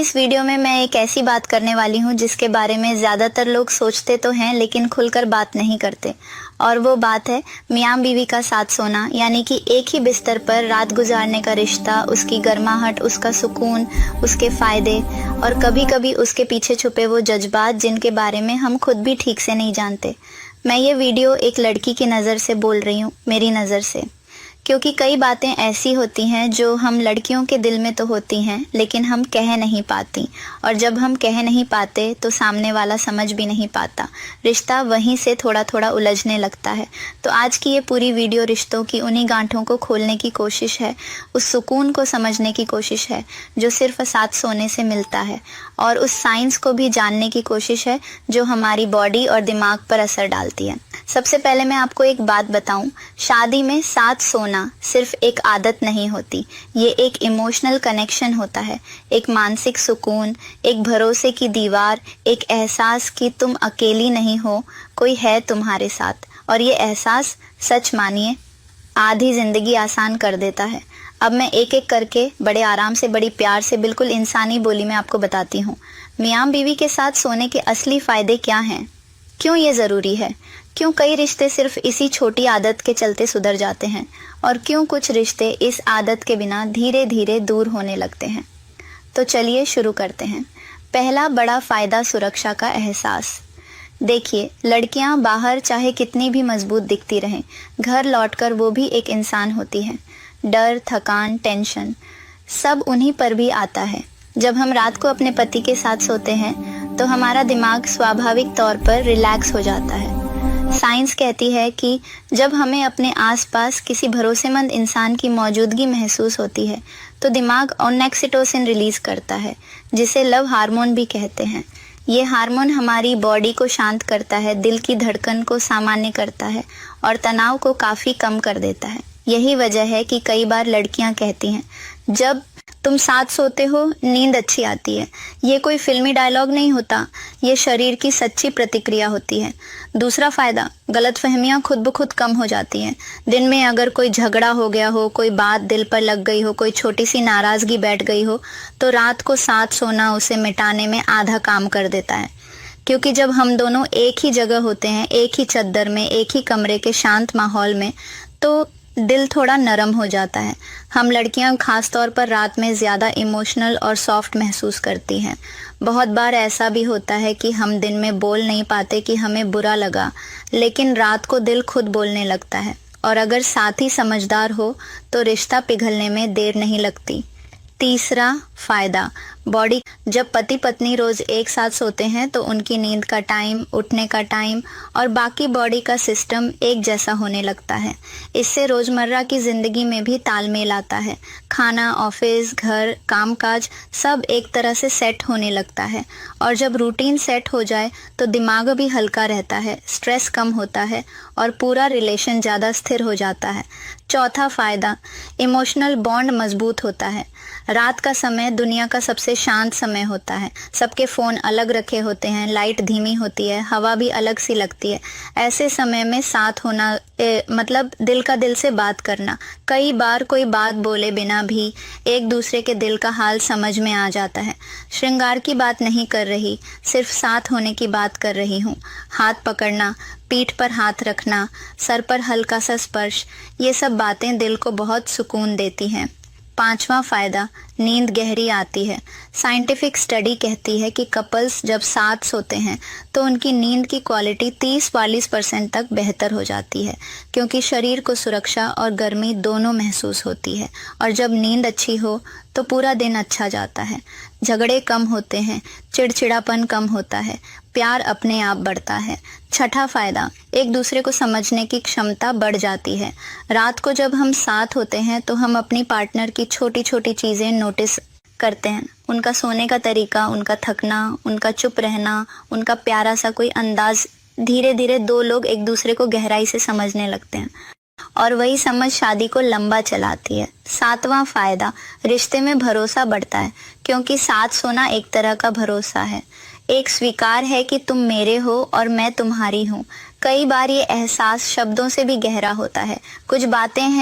इस वीडियो में मैं एक ऐसी बात करने वाली हूँ जिसके बारे में ज़्यादातर लोग सोचते तो हैं लेकिन खुलकर बात नहीं करते। और वो बात है मियाँ बीवी का साथ सोना, यानी कि एक ही बिस्तर पर रात गुजारने का रिश्ता, उसकी गर्माहट, उसका सुकून, उसके फ़ायदे और कभी कभी उसके पीछे छुपे वो जज्बात जिनके बारे में हम खुद भी ठीक से नहीं जानते। मैं ये वीडियो एक लड़की की नज़र से बोल रही हूँ, मेरी नज़र से, क्योंकि कई बातें ऐसी होती हैं जो हम लड़कियों के दिल में तो होती हैं लेकिन हम कह नहीं पाती, और जब हम कह नहीं पाते तो सामने वाला समझ भी नहीं पाता। रिश्ता वहीं से थोड़ा थोड़ा उलझने लगता है। तो आज की ये पूरी वीडियो रिश्तों की उन्हीं गांठों को खोलने की कोशिश है, उस सुकून को समझने की कोशिश है जो सिर्फ साथ सोने से मिलता है, और उस साइंस को भी जानने की कोशिश है जो हमारी बॉडी और दिमाग पर असर डालती है। सबसे पहले मैं आपको एक बात बताऊं, शादी में साथ सोना सिर्फ एक आदत नहीं होती, ये एक इमोशनल कनेक्शन होता है, एक मानसिक सुकून, एक भरोसे की दीवार, एक एहसास कि तुम अकेली नहीं हो, कोई है तुम्हारे साथ। और ये एहसास, सच मानिए, आधी जिंदगी आसान कर देता है। अब मैं एक एक करके बड़े आराम से, बड़ी प्यार से, बिल्कुल इंसानी बोली में आपको बताती हूँ। मियाँ बीवी के साथ सोने के असली फायदे क्या हैं, क्यों ये ज़रूरी है, क्यों कई रिश्ते सिर्फ इसी छोटी आदत के चलते सुधर जाते हैं, और क्यों कुछ रिश्ते इस आदत के बिना धीरे धीरे दूर होने लगते हैं। तो चलिए शुरू करते हैं। पहला बड़ा फ़ायदा, सुरक्षा का एहसास। देखिए, लड़कियां बाहर चाहे कितनी भी मजबूत दिखती रहें, घर लौटकर वो भी एक इंसान होती हैं। डर, थकान, टेंशन सब उन्हीं पर भी आता है। जब हम रात को अपने पति के साथ सोते हैं तो हमारा दिमाग स्वाभाविक तौर पर रिलैक्स हो जाता है। साइंस कहती है कि जब हमें अपने आसपास किसी भरोसेमंद इंसान की मौजूदगी महसूस होती है तो दिमाग ऑक्सीटोसिन रिलीज करता है, जिसे लव हार्मोन भी कहते हैं। ये हार्मोन हमारी बॉडी को शांत करता है, दिल की धड़कन को सामान्य करता है और तनाव को काफ़ी कम कर देता है। यही वजह है कि कई बार लड़कियां कहती हैं, जब तुम साथ सोते हो नींद अच्छी आती है। ये कोई फिल्मी डायलॉग नहीं होता, ये शरीर की सच्ची प्रतिक्रिया होती है। दूसरा फ़ायदा, गलतफहमियां खुद ब खुद कम हो जाती हैं। दिन में अगर कोई झगड़ा हो गया हो, कोई बात दिल पर लग गई हो, कोई छोटी सी नाराज़गी बैठ गई हो, तो रात को साथ सोना उसे मिटाने में आधा काम कर देता है। क्योंकि जब हम दोनों एक ही जगह होते हैं, एक ही चद्दर में, एक ही कमरे के शांत माहौल में, तो दिल थोड़ा नरम हो जाता है। हम लड़कियां खास तौर पर रात में ज़्यादा इमोशनल और सॉफ्ट महसूस करती हैं। बहुत बार ऐसा भी होता है कि हम दिन में बोल नहीं पाते कि हमें बुरा लगा, लेकिन रात को दिल खुद बोलने लगता है। और अगर साथी समझदार हो तो रिश्ता पिघलने में देर नहीं लगती। तीसरा फ़ायदा, बॉडी। जब पति पत्नी रोज़ एक साथ सोते हैं तो उनकी नींद का टाइम, उठने का टाइम और बाकी बॉडी का सिस्टम एक जैसा होने लगता है। इससे रोज़मर्रा की ज़िंदगी में भी तालमेल आता है। खाना, ऑफिस, घर, कामकाज सब एक तरह से सेट होने लगता है, और जब रूटीन सेट हो जाए तो दिमाग भी हल्का रहता है, स्ट्रेस कम होता है और पूरा रिलेशन ज़्यादा स्थिर हो जाता है। चौथा फ़ायदा, इमोशनल बॉन्ड मजबूत होता है। रात का समय दुनिया का सबसे शांत समय होता है। सबके फ़ोन अलग रखे होते हैं, लाइट धीमी होती है, हवा भी अलग सी लगती है। ऐसे समय में साथ होना मतलब दिल का दिल से बात करना। कई बार कोई बात बोले बिना भी एक दूसरे के दिल का हाल समझ में आ जाता है। श्रृंगार की बात नहीं कर रही, सिर्फ साथ होने की बात कर रही हूँ। हाथ पकड़ना, पीठ पर हाथ रखना, सर पर हल्का सा स्पर्श, ये सब बातें दिल को बहुत सुकून देती हैं। पांचवा फ़ायदा, नींद गहरी आती है। साइंटिफिक स्टडी कहती है कि कपल्स जब साथ सोते हैं तो उनकी नींद की क्वालिटी 30-40% तक बेहतर हो जाती है, क्योंकि शरीर को सुरक्षा और गर्मी दोनों महसूस होती है। और जब नींद अच्छी हो तो पूरा दिन अच्छा जाता है। झगड़े कम होते हैं, चिड़चिड़ापन कम होता है, प्यार अपने आप बढ़ता है। छठा फ़ायदा, एक दूसरे को समझने की क्षमता बढ़ जाती है। रात को जब हम साथ होते हैं तो हम अपनी पार्टनर की छोटी छोटी चीज़ें नोटिस करते हैं। उनका सोने का तरीका, उनका थकना, उनका चुप रहना, उनका प्यारा सा कोई अंदाज। धीरे धीरे दो लोग एक दूसरे को गहराई से समझने लगते हैं, और वही समझ शादी को लंबा चलाती है। सातवां फ़ायदा, रिश्ते में भरोसा बढ़ता है, क्योंकि साथ सोना एक तरह का भरोसा है, एक स्वीकार है कि तुम मेरे हो और मैं तुम्हारी हूँ। कई बार ये एहसास शब्दों से भी गहरा होता है। कुछ बातें हैं